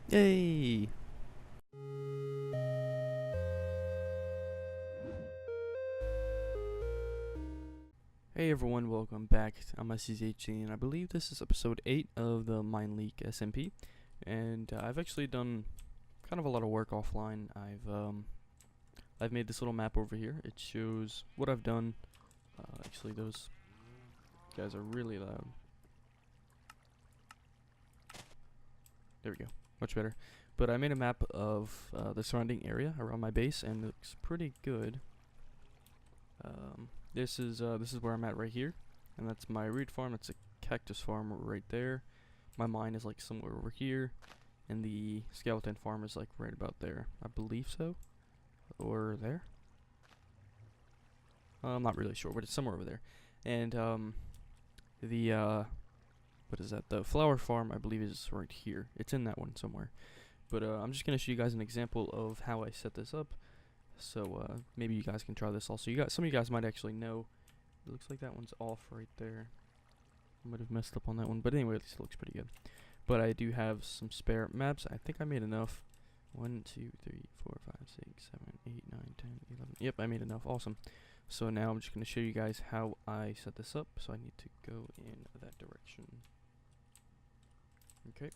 Yay! Hey everyone, welcome back. I'm iCeezyHD, and I believe this is episode 8 of the MineLeak SMP. And I've actually done kind of a lot of work offline. I've made this little map over here. It shows what I've done. Actually, those guys are really loud. There we go, much better. But I made a map of the surrounding area around my base, and it looks pretty good. This is where I'm at right here, and that's my reed farm. That's a cactus farm right there. My mine is like somewhere over here, and the skeleton farm is like right about there. I believe so, or there. I'm not really sure, but it's somewhere over there. And the what is that? The flower farm, I believe, is right here. It's in that one somewhere. But I'm just gonna show you guys an example of how I set this up. So maybe you guys can try this also. Some of you guys might actually know. It looks like that one's off right there. I might have messed up on that one, but anyway, this looks pretty good. But I do have some spare maps. I think I made enough. 1, 2, 3, 4, 5, 6, 7, 8, 9, 10, 11. Yep, I made enough. Awesome. So now I'm just going to show you guys how I set this up. So I need to go in that direction. Okay.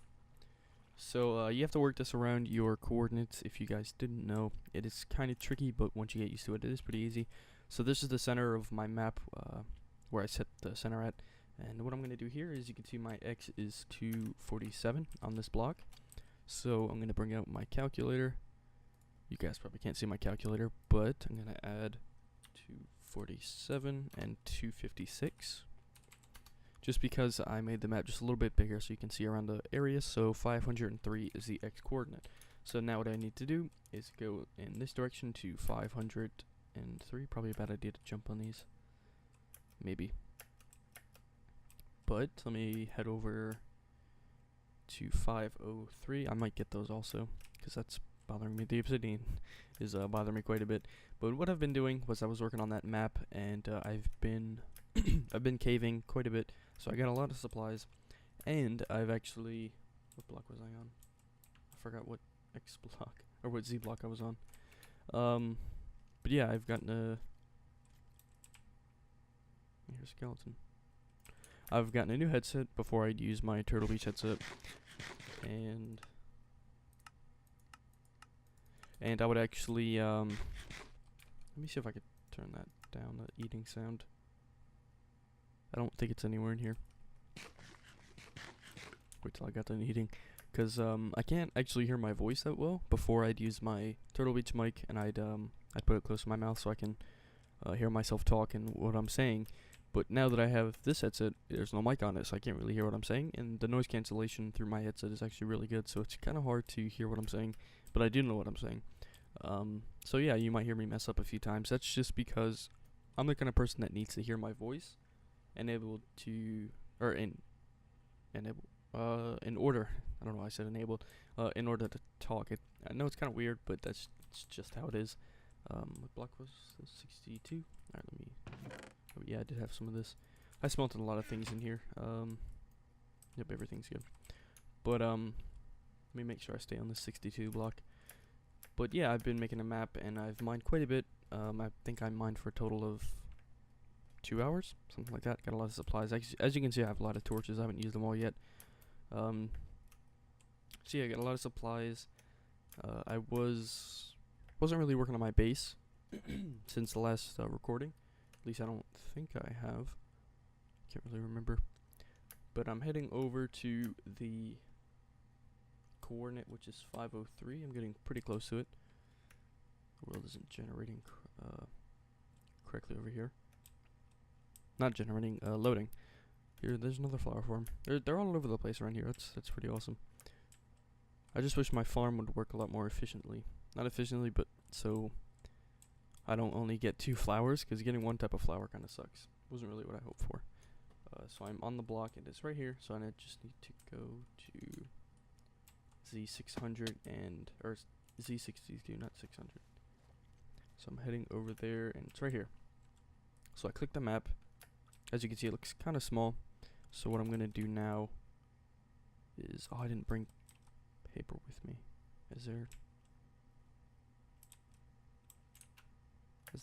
So you have to work this around your coordinates. If you guys didn't know, it is kind of tricky, but once you get used to it, it is pretty easy. So this is the center of my map, where I set the center at. And what I'm going to do here is, you can see my X is 247 on this block. So I'm going to bring out my calculator. You guys probably can't see my calculator, but I'm going to add 247 and 256. Just because I made the map just a little bit bigger so you can see around the area. So 503 is the X coordinate. So now what I need to do is go in this direction to 503. Probably a bad idea to jump on these. Maybe. But let me head over to 503. I might get those also, because that's bothering me. The obsidian is bothering me quite a bit. But what I've been doing was I was working on that map, and I've been I've been caving quite a bit. So I got a lot of supplies, and I've actually, what block was I on? I forgot what X block, or what Z block I was on. But yeah, I've gotten a, here's a skeleton. I've gotten a new headset before I'd use my Turtle Beach headset, and I would actually, let me see if I could turn that down, the eating sound. I don't think it's anywhere in here. Wait till I got done eating, because I can't actually hear my voice that well. Before, I'd use my Turtle Beach mic, and I'd put it close to my mouth so I can hear myself talk and what I'm saying. But now that I have this headset, there's no mic on it, so I can't really hear what I'm saying. And the noise cancellation through my headset is actually really good, so it's kind of hard to hear what I'm saying, but I do know what I'm saying. So yeah, you might hear me mess up a few times. That's just because I'm the kind of person that needs to hear my voice and able to, or in order, I don't know why I said enabled, in order to talk. I know it's kind of weird, but it's just how it is. What block was this? 62? Alright, let me, oh yeah, I did have some of this. I smelted a lot of things in here. Yep, everything's good. But, let me make sure I stay on the 62 block. But yeah, I've been making a map, and I've mined quite a bit. I think I mined for a total of 2 hours, something like that. Got a lot of supplies. As you can see, I have a lot of torches. I haven't used them all yet. So yeah, I got a lot of supplies. I wasn't really working on my base since the last recording. At least I don't think I have. Can't really remember. But I'm heading over to the coordinate, which is 503. I'm getting pretty close to it. The world isn't generating correctly over here. Not generating, loading. Here, there's another flower farm. They're all over the place around here. That's pretty awesome. I just wish my farm would work a lot more efficiently. Not efficiently, but so I don't only get 2 flowers, because getting one type of flower kind of sucks. Wasn't really what I hoped for. So I'm on the block, and it's right here. So I just need to go to Z600 or Z62, not 600. So I'm heading over there, and it's right here. So I click the map. As you can see, it looks kind of small. So what I'm going to do now is, oh, I didn't bring paper with me. Is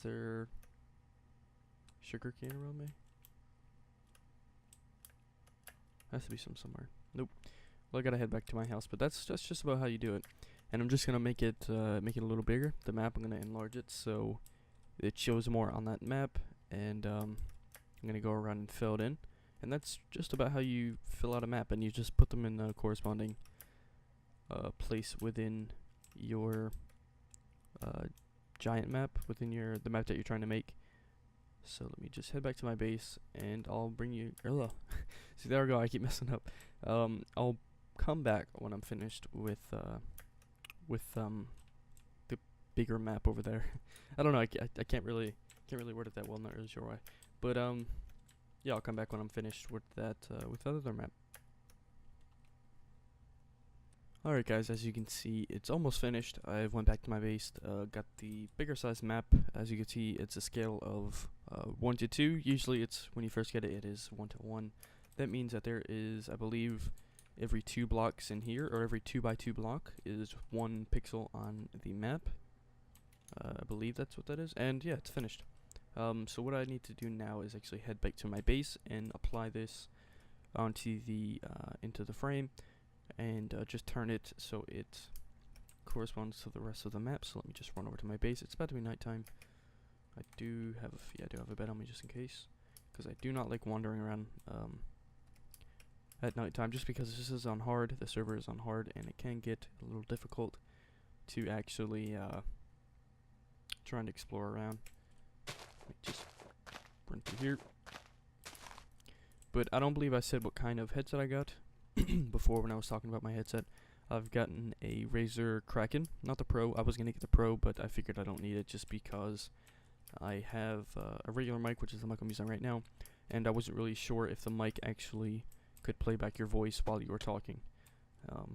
there sugar cane around me? Has to be some somewhere. Nope. Well, I gotta head back to my house, but that's just about how you do it. And I'm just gonna make it a little bigger. The map, I'm gonna enlarge it so it shows more on that map, and I'm gonna go around and fill it in. And that's just about how you fill out a map, and you just put them in the corresponding place within your giant map, within the map that you're trying to make. So let me just head back to my base, and I'll bring you. See, there we go. I keep messing up. I'll come back when I'm finished with the bigger map over there. I don't know. I can't really word it that well. Not really sure why. But yeah, I'll come back when I'm finished with that other map. Alright guys, as you can see, it's almost finished. I went back to my base, got the bigger size map. As you can see, it's a scale of 1 to 2. Usually it's, when you first get it, it is 1 to 1. That means that there is, I believe, every 2 blocks in here, or every 2 by 2 block is 1 pixel on the map. I believe that's what that is, and yeah, it's finished. So what I need to do now is actually head back to my base and apply this onto the into the frame, and just turn it so it corresponds to the rest of the map. So let me just run over to my base. It's about to be nighttime. I do have a bed on me just in case, because I do not like wandering around at nighttime, just because this is on hard. The server is on hard, and it can get a little difficult to actually try and explore around. Let me just run through here. But I don't believe I said what kind of headset I got before when I was talking about my headset. I've gotten a Razer Kraken, not the Pro. I was gonna get the Pro, but I figured I don't need it just because I have a regular mic, which is the mic I'm using right now, and I wasn't really sure if the mic actually could play back your voice while you were talking,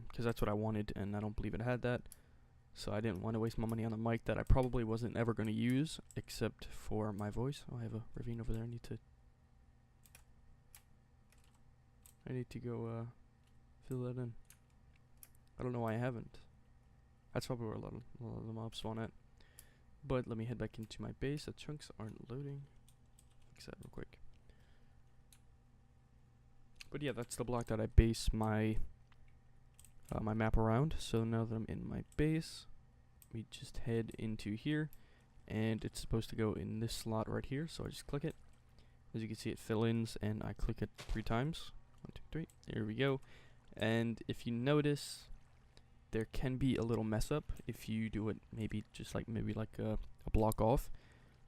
because that's what I wanted, and I don't believe it had that. So I didn't want to waste my money on a mic that I probably wasn't ever going to use except for my voice. Oh, I have a ravine over there. I need to go fill that in. I don't know why I haven't. That's probably where a lot of the mobs spawn at. But let me head back into my base. The chunks aren't loading. Fix that real quick. But yeah, that's the block that I base my my map around. So now that I'm in my base, we just head into here, and it's supposed to go in this slot right here. So I just click it. As you can see, it fill-ins, and I click it 3 times. 1, 2, 3. There we go. And if you notice, there can be a little mess up if you do it maybe a block off,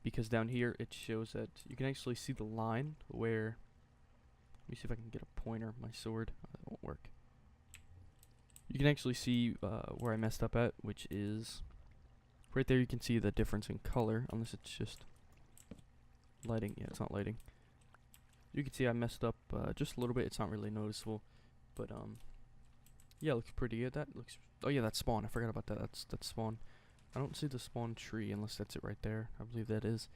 because down here it shows that you can actually see the line where. Let me see if I can get a pointer. My sword. That won't work. You can actually see where I messed up at, which is right there. You can see the difference in color, unless it's just lighting. Yeah, it's not lighting. You can see I messed up just a little bit. It's not really noticeable, but yeah, it looks pretty good. That looks. Oh yeah, that's spawn. I forgot about that. That's spawn. I don't see the spawn tree unless that's it right there. I believe that is.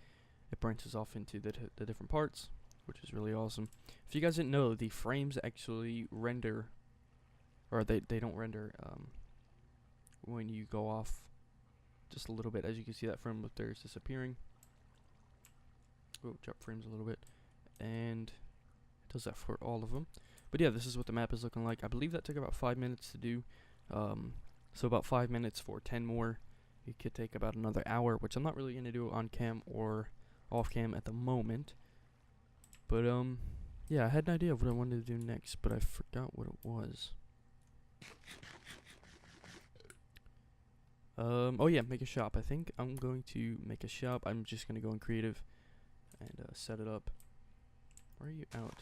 It branches off into the different parts, which is really awesome. If you guys didn't know, the frames actually render, or they don't render when you go off just a little bit. As you can see, that frame up there is disappearing. Oh, drop frames a little bit, and it does that for all of them. But yeah, this is what the map is looking like. I believe that took about 5 minutes to do. So about 5 minutes for 10 more. It could take about another hour, which I'm not really gonna do on cam or off cam at the moment. But yeah, I had an idea of what I wanted to do next, but I forgot what it was. Oh yeah, make a shop. I think I'm going to make a shop. I'm just gonna go in creative and set it up. Where are you out?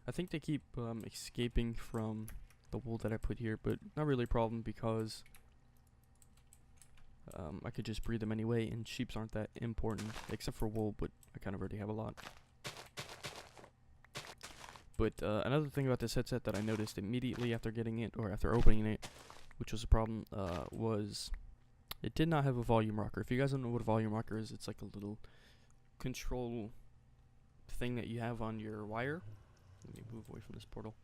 I think they keep escaping from the wool that I put here, but not really a problem because I could just breed them anyway, and sheeps aren't that important, except for wool, but I kind of already have a lot. But another thing about this headset that I noticed immediately after getting it, or after opening it, which was a problem, was it did not have a volume rocker. If you guys don't know what a volume rocker is, it's like a little control thing that you have on your wire. Let me move away from this portal.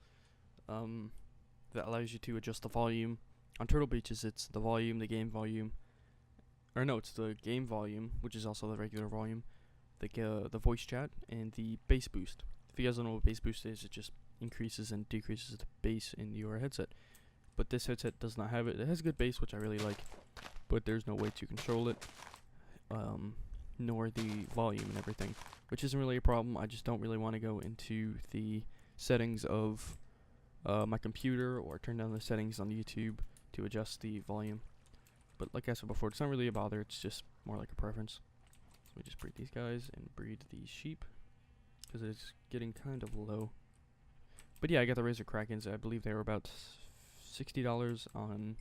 that allows you to adjust the volume. On Turtle Beaches, it's the volume, the game volume, or no, it's the game volume, which is also the regular volume, the voice chat, and the bass boost. If you guys don't know what bass boost is, it just increases and decreases the bass in your headset. But this headset does not have it. It has good bass, which I really like, but there's no way to control it, nor the volume and everything, which isn't really a problem. I just don't really want to go into the settings of my computer or turn down the settings on YouTube to adjust the volume. But like I said before, it's not really a bother, it's just more like a preference. So we just breed these guys and breed these sheep, because it's getting kind of low. But yeah, I got the Razor Krakens. I believe they were about $60 on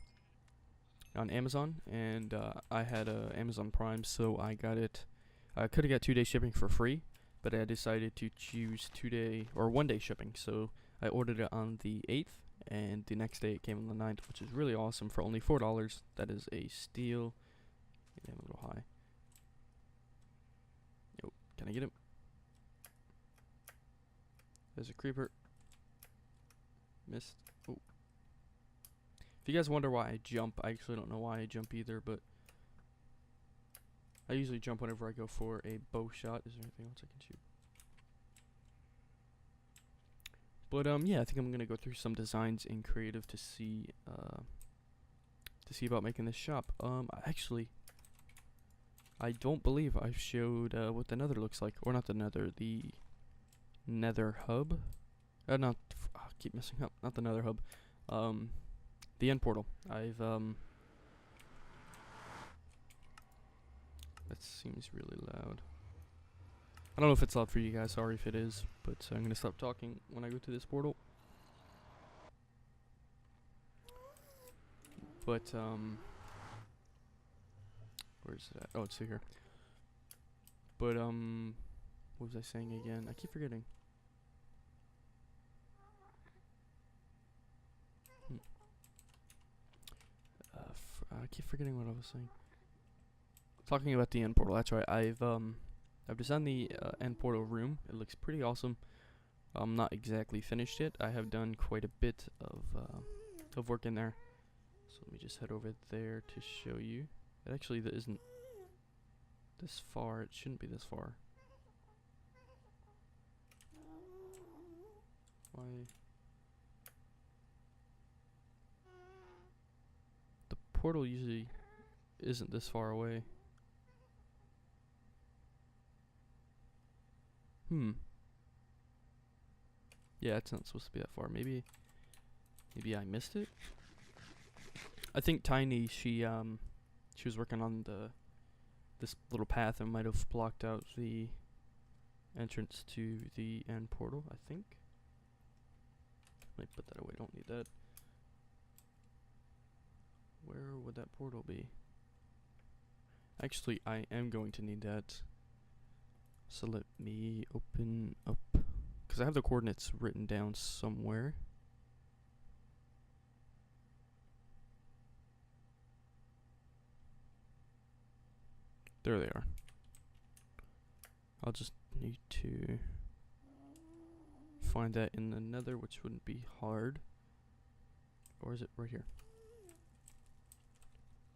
Amazon, and I had Amazon Prime, so I got it. I could have got 2-day shipping for free, but I decided to choose 2-day or 1-day shipping, so I ordered it on the 8th, and the next day it came on the 9th, which is really awesome for only $4. That is a steal. Yeah, a little high. Yo, can I get him? There's a creeper. Missed. Oh. If you guys wonder why I jump, I actually don't know why I jump either, but I usually jump whenever I go for a bow shot. Is there anything else I can shoot? But yeah, I think I'm gonna go through some designs in creative to see about making this shop. Actually, I don't believe I showed what the Nether looks like, or not the Nether, the Nether hub. I keep messing up. Not the Nether hub. The end portal. That seems really loud. I don't know if it's loud for you guys, sorry if it is, but I'm gonna stop talking when I go to this portal. But, where's it at? Oh, it's here. But, what was I saying again? I keep forgetting. I keep forgetting what I was saying. Talking about the end portal, that's right. I've designed the end portal room. It looks pretty awesome. I'm not exactly finished yet. I have done quite a bit of work in there. So let me just head over there to show you. It actually isn't this far. It shouldn't be this far. Why? The portal usually isn't this far away. Yeah, it's not supposed to be that far. Maybe I missed it. I think Tiny, she was working on this little path and might have blocked out the entrance to the end portal, I think. Let me put that away, don't need that. Where would that portal be? Actually, I am going to need that. So let me open up, because I have the coordinates written down somewhere. There they are. I'll just need to find that in the Nether, which wouldn't be hard. Or is it right here?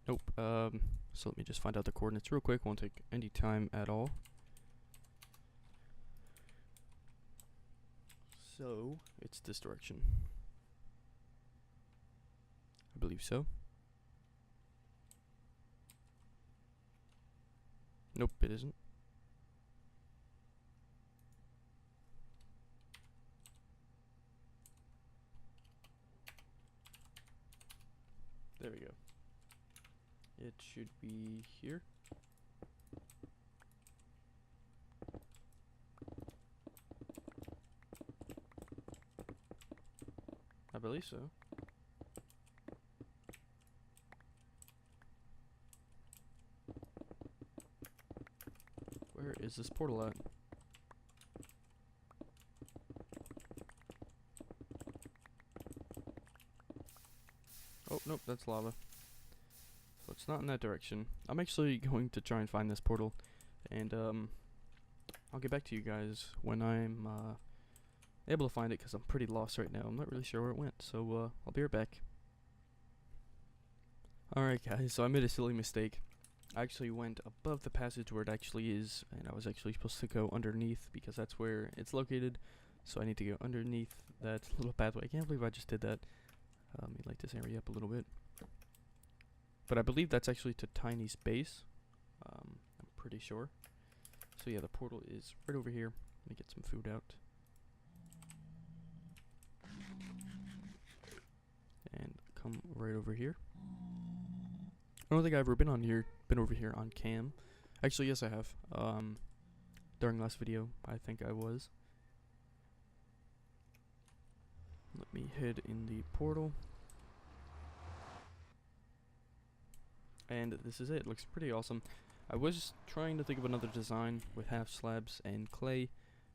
Nope. So let me just find out the coordinates real quick. Won't take any time at all. So it's this direction. I believe so. Nope, it isn't. There we go. It should be here. I believe so. Where is this portal at? Oh, nope, that's lava. So it's not in that direction. I'm actually going to try and find this portal, and I'll get back to you guys when I'm able to find it because I'm pretty lost right now. I'm not really sure where it went, so I'll be right back. Alright guys, so I made a silly mistake. I actually went above the passage where it actually is, and I was actually supposed to go underneath because that's where it's located. So I need to go underneath that little pathway. I can't believe I just did that. Let me light this area up a little bit. But I believe that's actually to Tiny's base. I'm pretty sure. So yeah, the portal is right over here. Let me get some food out. And come right over here. I don't think I've ever been over here on cam. Actually, yes I have. During last video, I think I was. Let me head in the portal. And this is it. It looks pretty awesome. I was trying to think of another design with half slabs and clay,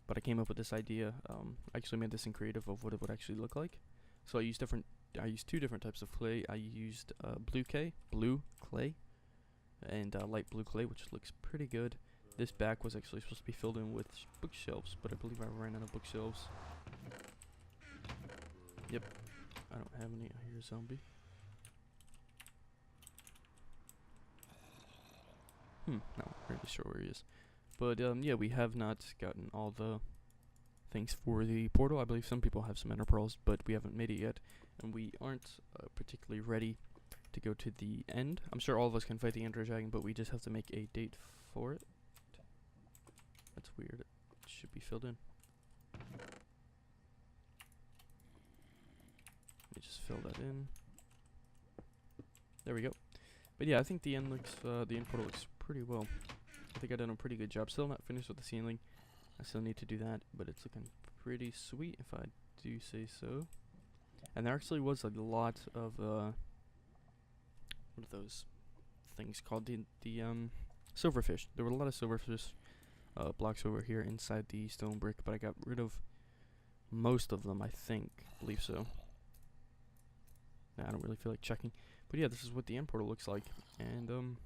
but I came up with this idea. I actually made this in creative of what it would actually look like. So I used two different types of clay. I used blue clay, and light blue clay, which looks pretty good. This back was actually supposed to be filled in with bookshelves, but I believe I ran out of bookshelves. Yep, I don't have any. I hear a zombie. Not really sure where he is. But yeah, we have not gotten all the things for the portal. I believe some people have some ender pearls, but we haven't made it yet. And we aren't particularly ready to go to the end. I'm sure all of us can fight the ender dragon, but we just have to make a date for it. That's weird. It should be filled in. Let me just fill that in. There we go. But yeah, I think the end portal looks pretty well. I think I've done a pretty good job. Still not finished with the ceiling. I still need to do that, but it's looking pretty sweet if I do say so. And there actually was a lot of what are those things called? The silverfish. There were a lot of silverfish blocks over here inside the stone brick, but I got rid of most of them, I believe so. I don't really feel like checking. But yeah, this is what the end portal looks like. And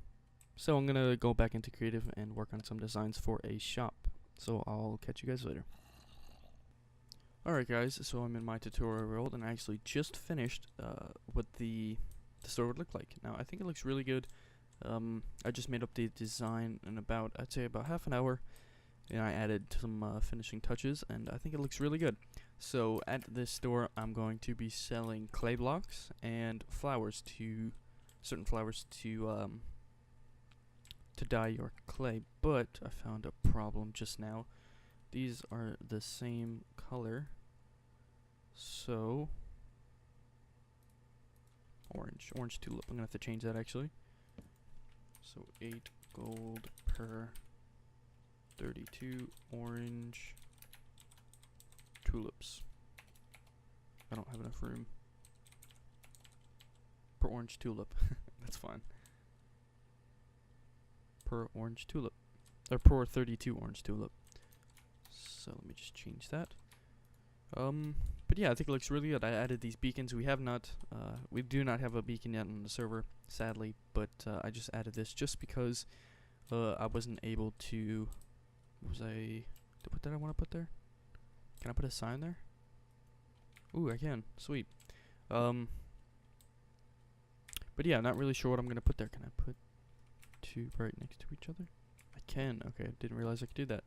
so I'm gonna go back into creative and work on some designs for a shop. So I'll catch you guys later. Alright guys, so I'm in my tutorial world and I actually just finished what the store would look like. Now I think it looks really good. I just made up the design in I'd say about half an hour. And I added some finishing touches, and I think it looks really good. So at this store, I'm going to be selling clay blocks and certain flowers to dye your clay. But I found a problem just now. These are the same color, so orange tulip. I'm gonna have to change that actually. So 8 gold per 32 orange tulips. I don't have enough room per orange tulip. That's fine. Per orange tulip. Or per 32 orange tulip. So let me just change that. But yeah, I think it looks really good. I added these beacons. We do not have a beacon yet on the server, sadly, but I just added this just because I wasn't able to. What did I want to put there? Can I put a sign there? Ooh, I can. Sweet. But yeah, I'm not really sure what I'm gonna put there. Can I put two right next to each other? I can. Okay, I didn't realize I could do that.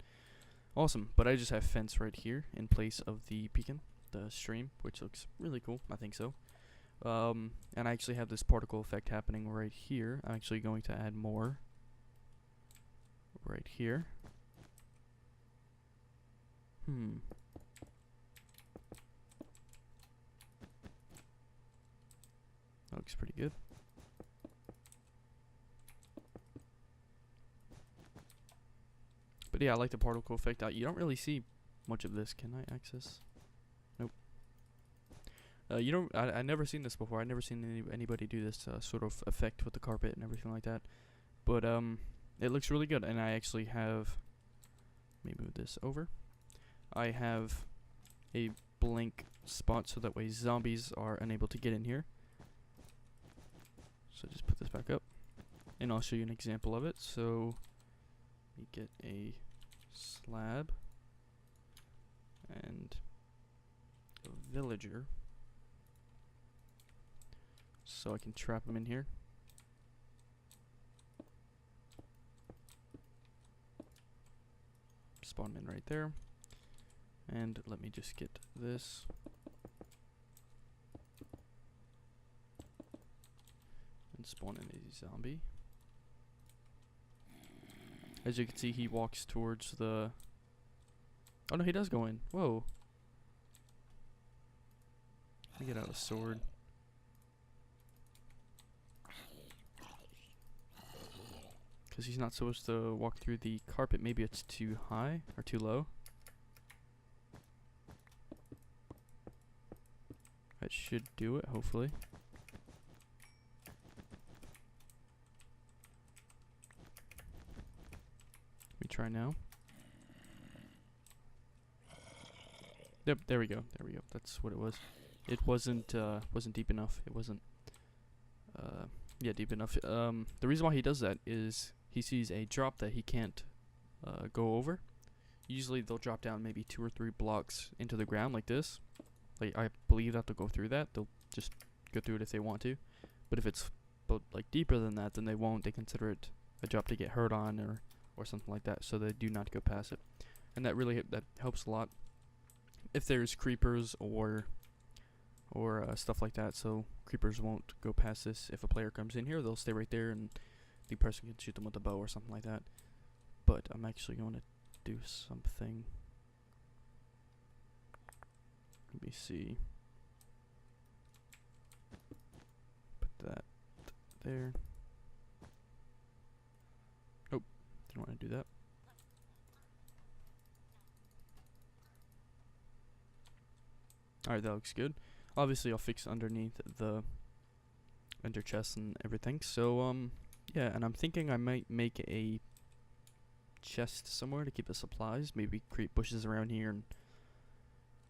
Awesome. But I just have fence right here in place of the beacon, the stream, which looks really cool. I think so. And I actually have this particle effect happening right here. I'm actually going to add more right here. That looks pretty good. But yeah, I like the particle effect. You don't really see much of this. Can I access? Nope. I never seen this before. I never seen anybody do this sort of effect with the carpet and everything like that. But it looks really good. And I actually have. Let me move this over. I have a blank spot so that way zombies are unable to get in here. So just put this back up, and I'll show you an example of it. So we get a slab, and villager. So I can trap him in here. Spawn him in right there. And let me just get this. And spawn in a zombie. As you can see, he walks towards the... Oh no, he does go in. Whoa. Let me get out a sword. Because he's not supposed to walk through the carpet. Maybe it's too high or too low. That should do it, hopefully. Let me try now. Yep, there we go. There we go. That's what it was. It wasn't deep enough. It wasn't yeah, deep enough. The reason why he does that is he sees a drop that he can't go over. Usually they'll drop down maybe 2 or 3 blocks into the ground like this. Like, I believe they have to go through that. They'll just go through it if they want to. But if it's like deeper than that, then they won't. They consider it a drop to get hurt on or something like that. So they do not go past it. And that really that helps a lot if there's creepers or stuff like that. So creepers won't go past this. If a player comes in here, they'll stay right there, and the person can shoot them with a bow or something like that. But I'm actually going to do something. Let me see. Put that there. Nope, didn't want to do that. Alright, that looks good. Obviously, I'll fix underneath the ender chest and everything. So, yeah, and I'm thinking I might make a chest somewhere to keep the supplies. Maybe create bushes around here and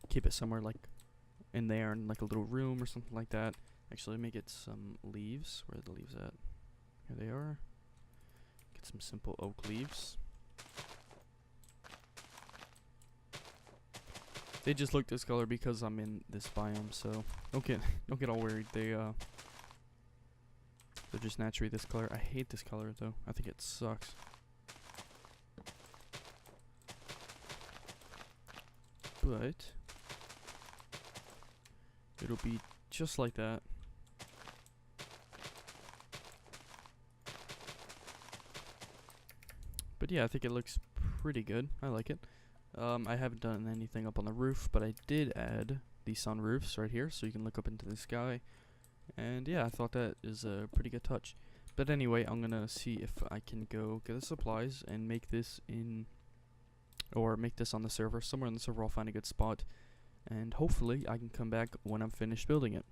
keep it somewhere like in there in like a little room or something like that. Actually, let me get some leaves. Where are the leaves at? Here they are. Get some simple oak leaves. They just look this color because I'm in this biome, so don't get all worried. They're just naturally this color. I hate this color though. I think it sucks. But it'll be just like that. But yeah, I think it looks pretty good. I like it. I haven't done anything up on the roof, but I did add the sunroofs right here, so you can look up into the sky. And yeah, I thought that is a pretty good touch. But anyway, I'm gonna see if I can go get the supplies and make this make this on the server. Somewhere on the server I'll find a good spot, and hopefully I can come back when I'm finished building it.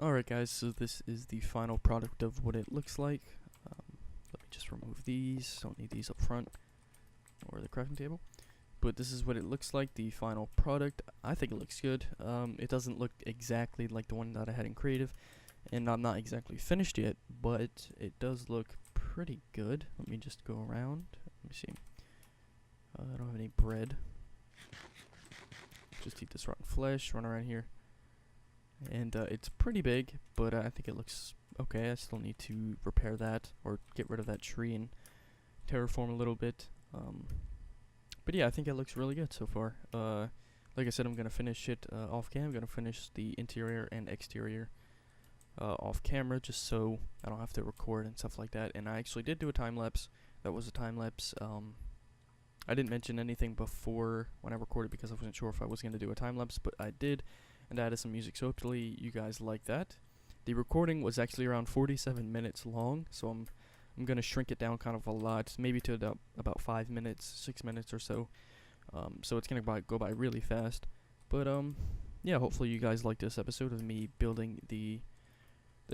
Alright guys, so this is the final product of what it looks like. Let me just remove these, don't need these up front, or the crafting table. But this is what it looks like, the final product. I think it looks good. It doesn't look exactly like the one that I had in creative, and I'm not exactly finished yet, but it does look pretty good. Let me just go around, let me see. I don't have any bread. Just eat this rotten flesh, run around here. And it's pretty big, but I think it looks okay. I still need to repair that, or get rid of that tree and terraform a little bit. But yeah, I think it looks really good so far. Like I said, I'm going to finish it off cam. I'm going to finish the interior and exterior off camera, just so I don't have to record and stuff like that. And I actually did do a time-lapse. That was a time-lapse. I didn't mention anything before when I recorded because I wasn't sure if I was going to do a time-lapse, but I did. And I added some music, so hopefully you guys like that. The recording was actually around 47 minutes long, so I'm gonna shrink it down kind of a lot, maybe to about 5 minutes, 6 minutes or so. So it's gonna go by really fast. But yeah, hopefully you guys like this episode of me building the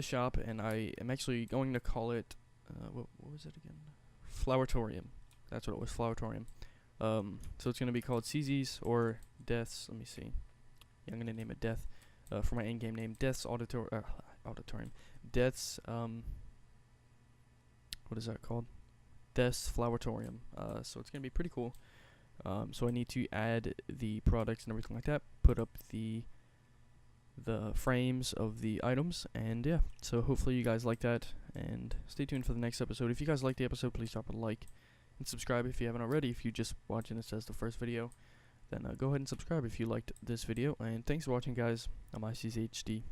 shop, and I am actually going to call it what was it again? Flowatorium. That's what it was, Flowatorium. So it's gonna be called CZ's or Death's. Let me see. I'm gonna name it Death for my in-game name. Death's Auditorium. Death's what is that called? Death's Flowatorium. So it's gonna be pretty cool. So I need to add the products and everything like that. Put up the frames of the items, and yeah. So hopefully you guys like that, and stay tuned for the next episode. If you guys like the episode, please drop a like and subscribe if you haven't already. If you're just watching this as the first video, then go ahead and subscribe if you liked this video, and thanks for watching guys. I'm iCeezyHD.